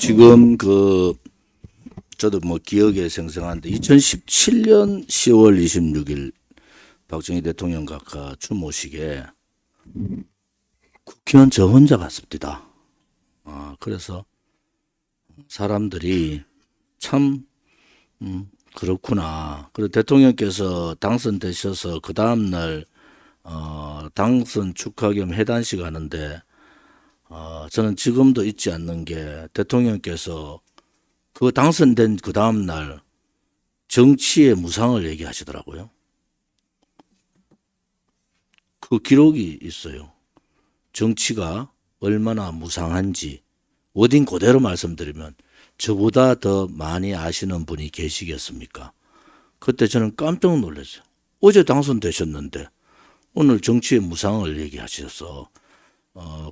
지금 저도 뭐 기억에 생생한데 2017년 10월 26일 박정희 대통령 각하 추모식에 국회의원 저 혼자 갔습니다. 그래서 사람들이 참 그렇구나. 그리고 대통령께서 당선되셔서 그 다음날 당선 축하 겸 회단식 하는데 저는 지금도 잊지 않는 게 대통령께서 그 당선된 그 다음날 정치의 무상을 얘기하시더라고요. 그 기록이 있어요. 정치가 얼마나 무상한지 워딩 그대로 말씀드리면 저보다 더 많이 아시는 분이 계시겠습니까? 그때 저는 깜짝 놀랐어요. 어제 당선되셨는데 오늘 정치의 무상을 얘기하셔서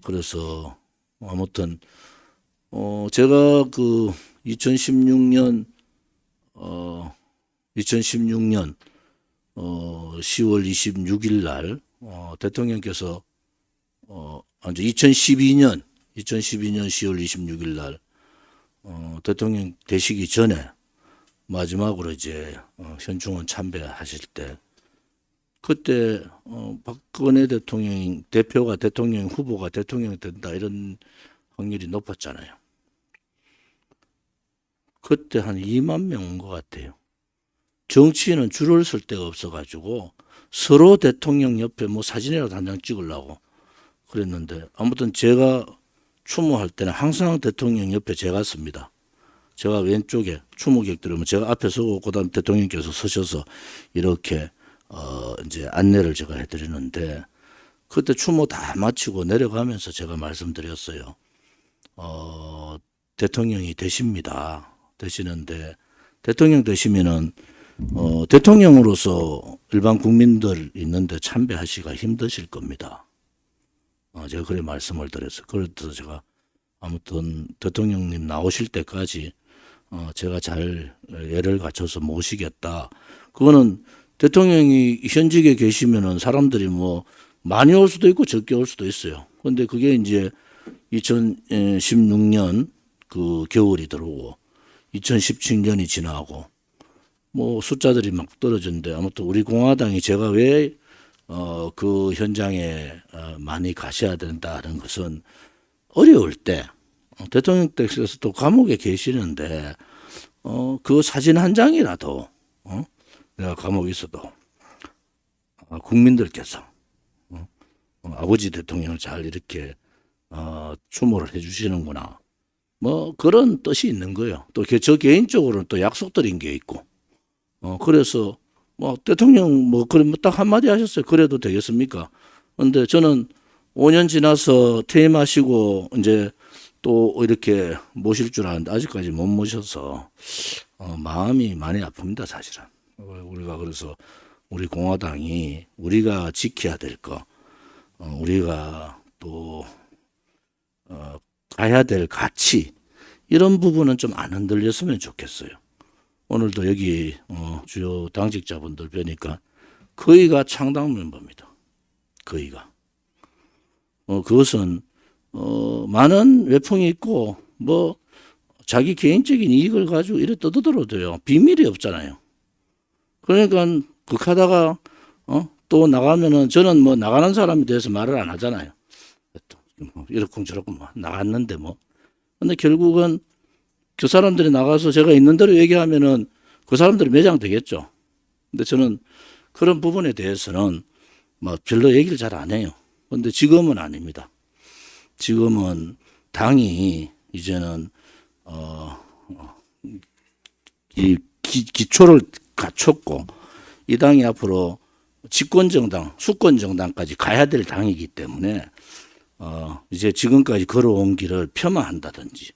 그래서 아무튼 제가 그 2016년 10월 26일 날 대통령께서 이제 2012년 10월 26일 날 대통령 되시기 전에 마지막으로 이제 현충원 참배하실 때 그때 박근혜 대통령 대표가 대통령 후보가 대통령이 된다 이런 확률이 높았잖아요. 그때 한 2만 명 온 것 같아요. 정치인은 줄을 설 데가 없어가지고 서로 대통령 옆에 뭐 사진이라도 한 장 찍으려고 그랬는데 아무튼 제가 추모할 때는 항상 대통령 옆에 제가 섭니다. 제가 왼쪽에 추모객들은 제가 앞에 서고 그다음 대통령께서 서셔서 이렇게 이제 안내를 제가 해드리는데 그때 추모 다 마치고 내려가면서 제가 말씀드렸어요. 대통령이 되시는데 대통령 되시면은 대통령으로서 일반 국민들 있는데 참배하시기가 힘드실 겁니다. 제가 그래 말씀을 드렸어요. 그래서 제가 아무튼 대통령님 나오실 때까지 제가 잘 예를 갖춰서 모시겠다. 그거는 대통령이 현직에 계시면은 사람들이 뭐 많이 올 수도 있고 적게 올 수도 있어요. 근데 그게 이제 2016년 그 겨울이 들어오고 2017년이 지나고 뭐 숫자들이 막 떨어졌는데 아무튼 우리 공화당이 제가 왜 그 현장에 많이 가셔야 된다는 것은 어려울 때 대통령께서 또 감옥에 계시는데 그 사진 한 장이라도 내가 감옥에 있어도 국민들께서 아버지 대통령을 잘 이렇게 추모를 해주시는구나. 뭐 그런 뜻이 있는 거예요. 또 저 개인적으로는 또 약속드린 게 있고 그래서 뭐 대통령 뭐 그럼 딱 한마디 하셨어요. 그래도 되겠습니까? 근데 저는 5년 지나서 퇴임하시고 이제 또 이렇게 모실 줄 아는데 아직까지 못 모셔서 마음이 많이 아픕니다, 사실은. 우리가 그래서 우리 공화당이 우리가 지켜야 될 거, 우리가 또 가야 될 가치 이런 부분은 좀 안 흔들렸으면 좋겠어요. 오늘도 여기 주요 당직자분들 뵈니까 거의가 창당 멤버입니다. 거의가. 그것은 많은 외풍이 있고 뭐 자기 개인적인 이익을 가지고 이래 떠들어도요 비밀이 없잖아요. 그러니까 극하다가 또 나가면은 저는 뭐 나가는 사람에 대해서 말을 안 하잖아요. 이렇쿵저렇쿵 뭐 나갔는데 뭐. 근데 결국은 그 사람들이 나가서 제가 있는 대로 얘기하면은 그 사람들이 매장되겠죠. 근데 저는 그런 부분에 대해서는 뭐 별로 얘기를 잘 안 해요. 근데 지금은 아닙니다. 지금은 당이 이제는 이 기초를 갖췄고 이 당이 앞으로 집권정당, 수권정당까지 가야 될 당이기 때문에 이제 지금까지 걸어온 길을 폄하한다든지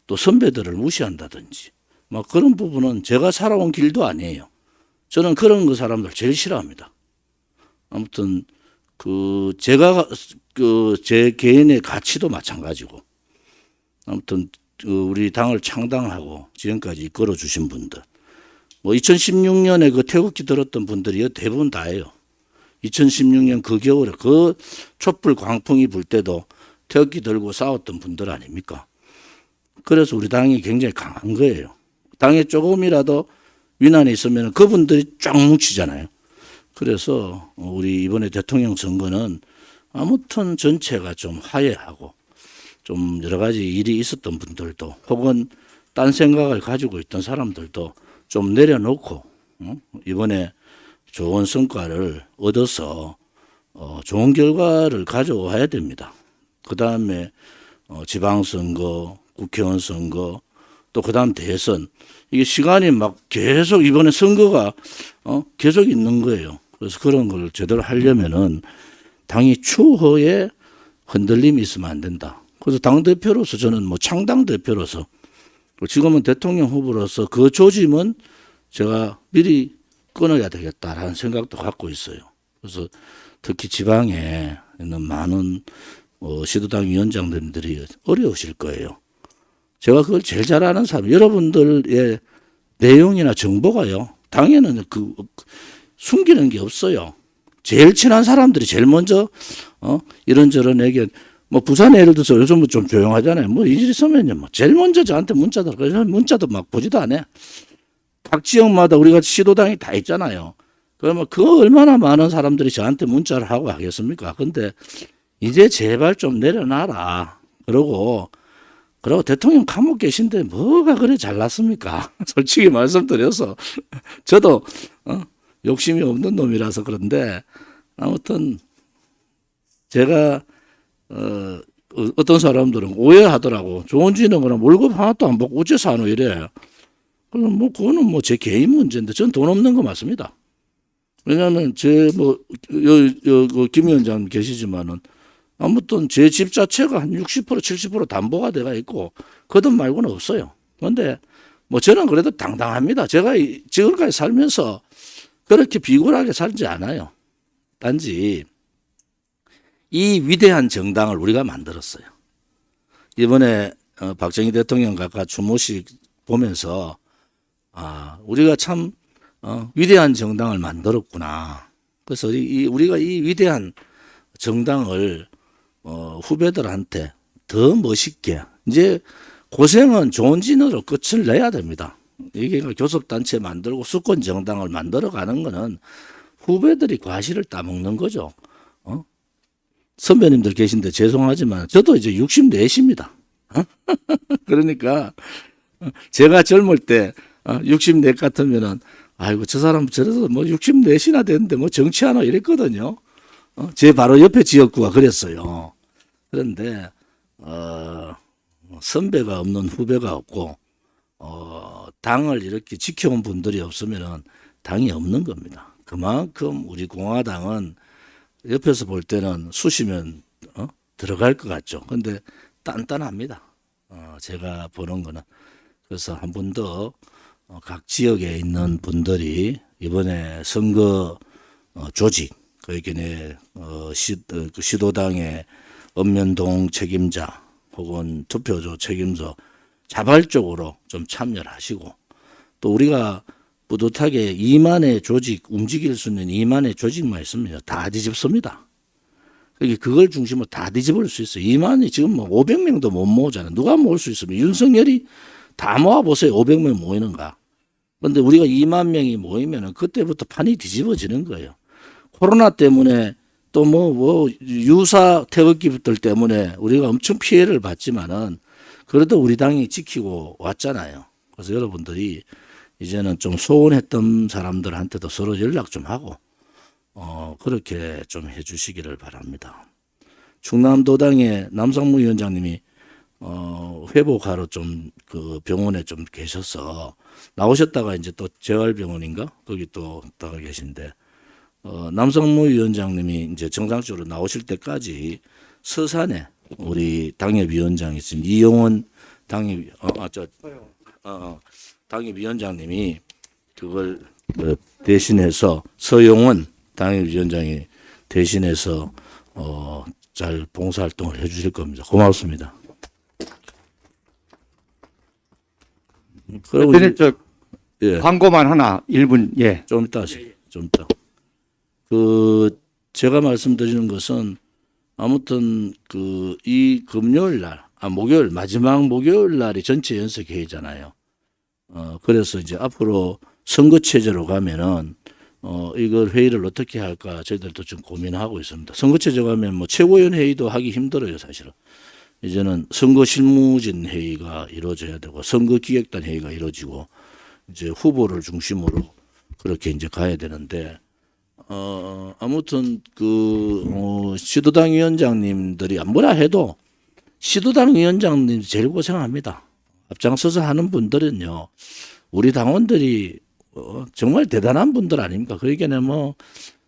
또 선배들을 무시한다든지 막 그런 부분은 제가 살아온 길도 아니에요. 저는 그런 거 사람들 제일 싫어합니다. 아무튼 제가 제 개인의 가치도 마찬가지고 아무튼 우리 당을 창당하고 지금까지 이끌어 주신 분들 뭐 2016년에 그 태극기 들었던 분들이 대부분 다예요. 2016년 그 겨울에 그 촛불 광풍이 불 때도 태극기 들고 싸웠던 분들 아닙니까? 그래서 우리 당이 굉장히 강한 거예요. 당에 조금이라도 위난이 있으면 그분들이 쫙 뭉치잖아요. 그래서 우리 이번에 대통령 선거는 아무튼 전체가 좀 화해하고 좀 여러 가지 일이 있었던 분들도 혹은 딴 생각을 가지고 있던 사람들도 좀 내려놓고 이번에 좋은 성과를 얻어서 좋은 결과를 가져와야 됩니다. 그 다음에 지방선거, 국회의원 선거, 또 그 다음 대선, 이게 시간이 막 계속 이번에 선거가 계속 있는 거예요. 그래서 그런 걸 제대로 하려면은 당이 추후에 흔들림이 있으면 안 된다. 그래서 당대표로서 저는 뭐 창당 대표로서 지금은 대통령 후보로서 그 조짐은 제가 미리 끊어야 되겠다라는 생각도 갖고 있어요. 그래서 특히 지방에 있는 많은 시도당 위원장들이 어려우실 거예요. 제가 그걸 제일 잘 아는 사람, 여러분들의 내용이나 정보가요, 당에는 숨기는 게 없어요. 제일 친한 사람들이 제일 먼저 이런저런 얘기, 뭐 부산에 예를 들어서 요즘은 좀 조용하잖아요. 뭐 이질 있으면요, 뭐 제일 먼저 저한테 문자도, 그래서 문자도 막 보지도 안 해. 각 지역마다 우리가 시도당이 다 있잖아요. 그러면 그 얼마나 많은 사람들이 저한테 문자를 하고 하겠습니까? 근데 이제 제발 좀 내려놔라. 그러고 대통령 감옥 계신데 뭐가 그래 잘났습니까? 솔직히 말씀드려서 저도 욕심이 없는 놈이라서 그런데 아무튼 제가 어떤 사람들은 오해하더라고. 조원진은 그럼 월급 하나도 안 받고 어째 사노 이래. 그럼 뭐 그거는 뭐 제 개인 문제인데 전 돈 없는 거 맞습니다. 왜냐하면 김 위원장 계시지만은 아무튼 제 집 자체가 한 60% 70% 담보가 돼가 있고 그 돈 말고는 없어요. 그런데 뭐 저는 그래도 당당합니다. 제가 지금까지 살면서 그렇게 비굴하게 살지 않아요. 단지 이 위대한 정당을 우리가 만들었어요. 이번에 박정희 대통령 각하 추모식 보면서 우리가 참 위대한 정당을 만들었구나. 그래서 우리가 이 위대한 정당을 후배들한테 더 멋있게 이제 고생은 좋은 진으로 끝을 내야 됩니다. 이게 교섭단체 만들고 수권 정당을 만들어가는 거는 후배들이 과실을 따먹는 거죠. 선배님들 계신데 죄송하지만 저도 이제 64입니다. 그러니까 제가 젊을 때 64 같으면은 아이고 저 사람 저래서 뭐 64이나 됐는데 뭐 정치하나 이랬거든요. 제 바로 옆에 지역구가 그랬어요. 그런데 선배가 없는 후배가 없고 당을 이렇게 지켜온 분들이 없으면은 당이 없는 겁니다. 그만큼 우리 공화당은 옆에서 볼 때는 쑤시면 들어갈 것 같죠. 근데 단단합니다. 제가 보는 거는. 그래서 한 번 더 각 지역에 있는 분들이 이번에 선거 조직, 그러니까 시도당의 읍면동 책임자 혹은 투표소 책임자 자발적으로 좀 참여를 하시고 또 우리가 뿌듯하게 2만의 조직, 움직일 수 있는 2만의 조직만 있으면 다 뒤집습니다. 그걸 중심으로 다 뒤집을 수 있어요. 2만이 지금 뭐 500명도 못 모으잖아요. 누가 모을 수 있으면 윤석열이 다 모아보세요. 500명 모이는가. 그런데 우리가 2만 명이 모이면 그때부터 판이 뒤집어지는 거예요. 코로나 때문에 또 뭐 유사 태극기들 때문에 우리가 엄청 피해를 봤지만은 그래도 우리 당이 지키고 왔잖아요. 그래서 여러분들이 이제는 좀 소원했던 사람들한테도 서로 연락 좀 하고 그렇게 좀 해주시기를 바랍니다. 충남도당의 남상무 위원장님이 회복하러 좀 그 병원에 좀 계셔서 나오셨다가 이제 또 재활병원인가 거기 또 있다가 계신데 남상무 위원장님이 이제 정상적으로 나오실 때까지 서산에 우리 당협위원장이 있습니다. 이용원 당협위원장님이 그걸 대신해서 서용원 당협위원장이 대신해서 잘 봉사활동을 해주실 겁니다. 고맙습니다. 그리고 예. 광고만 하나 1분 예. 좀 이따. 제가 말씀드리는 것은 아무튼 이 금요일 날 목요일 마지막 목요일 날이 전체 연석 회의잖아요. 그래서 이제 앞으로 선거 체제로 가면은 이걸 회의를 어떻게 할까 저희들도 좀 고민하고 있습니다. 선거 체제 가면 뭐 최고위원 회의도 하기 힘들어요, 사실은. 이제는 선거 실무진 회의가 이루어져야 되고 선거 기획단 회의가 이루어지고 이제 후보를 중심으로 그렇게 이제 가야 되는데 아무튼 시도당 위원장님들이 뭐라 해도 시도당 위원장님 제일 고생합니다. 앞장서서 하는 분들은요, 우리 당원들이 정말 대단한 분들 아닙니까? 그러니까 뭐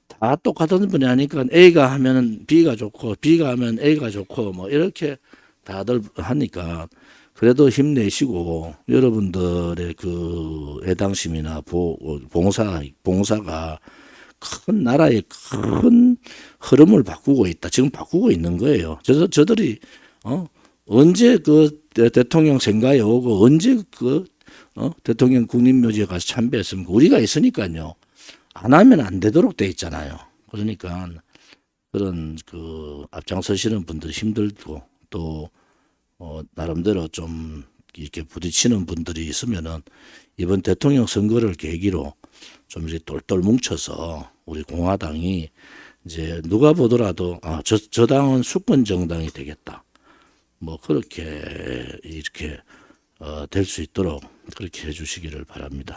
다 똑같은 분이 아니까 A가 하면 B가 좋고 B가 하면 A가 좋고 뭐 이렇게 다들 하니까 그래도 힘내시고 여러분들의 그 애당심이나 봉사가 큰 나라의 큰 흐름을 바꾸고 있다. 지금 바꾸고 있는 거예요. 저들이 언제 그 대통령 생가에 오고 언제 대통령 국립묘지에 가서 참배했습니까? 우리가 있으니까요. 안 하면 안 되도록 돼 있잖아요. 그러니까 그런 앞장서시는 분들 힘들고 또 나름대로 좀 이렇게 부딪히는 분들이 있으면은 이번 대통령 선거를 계기로 좀 이제 똘똘 뭉쳐서 우리 공화당이 이제 누가 보더라도 저 당은 수권 정당이 되겠다. 뭐 그렇게 이렇게 될 수 있도록 그렇게 해주시기를 바랍니다.